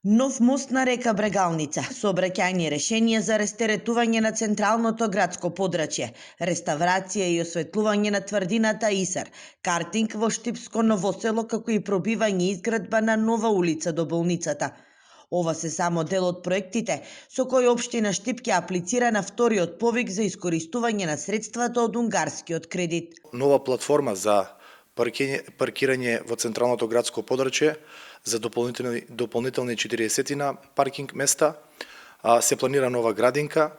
Нов мост на река Брегалница, сообраќајни решенија за растеретување на централното градско подрачје, реставрација и осветлување на тврдината Исар, картинг во Штипско Новосело, како и пробивање и изградба на нова улица до болницата. Ова се само дел од проектите со кои општина Штип ќе аплицира на вториот повик за искористување на средствата од унгарскиот кредит. Нова платформа за паркирање во централното градско подрачје за дополнителни 40 паркинг места. Се планира нова градинка,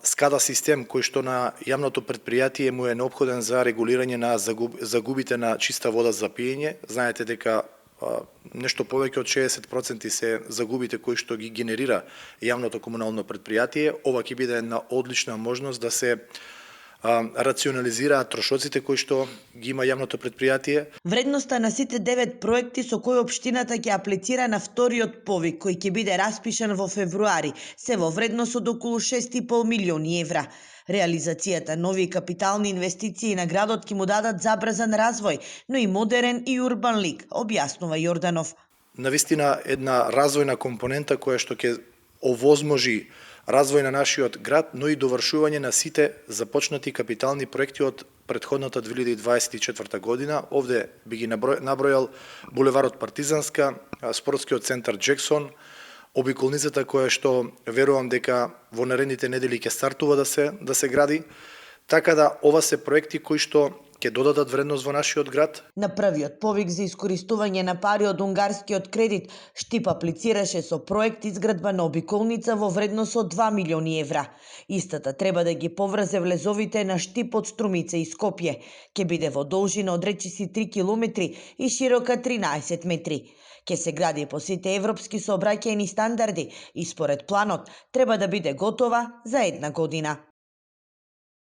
скада систем кој што на јавното предпријатие му е неопходен за регулирање на загубите на чиста вода за пиење. Знаете дека нешто повеќе од 60% се загубите кои што ги генерира јавното комунално предпријатие. Ова ќе биде една одлична можност да се рационализираат трошоците кои што ги има јавното предпријатие. Вредноста на сите 9 проекти со кои општината ќе аплицира на вториот повик, кој ќе биде распишан во февруари, се во вредност од околу 6,5 милиони евра. Реализацијата нови капитални инвестиции на градот ќе му дадат забрзан развој, но и модерен и урбан лик, објаснува Јорданов. Навистина една развојна компонента која што ќе овозможи развој на нашиот град, но и довршување на сите започнати капитални проекти од претходната 2024 година. Овде би ги набројал булеварот Партизанска, спортскиот центар Джексон, обиколницата која што верувам дека во наредните недели ќе стартува да се гради. Така да ова се проекти кои што ќе додадат вредност во нашиот град. На првиот повик за искористување на пари од унгарскиот кредит, Штип аплицираше со проект изградба на обиколница во вредност од 2 милиони евра. Истата треба да ги поврзе влезовите на Штип од Струмица и Скопје. Ке биде во должина од речиси 3 километри и широка 13 метри. Ке се гради по сите европски сообраќајни стандарди и според планот треба да биде готова за 1 година.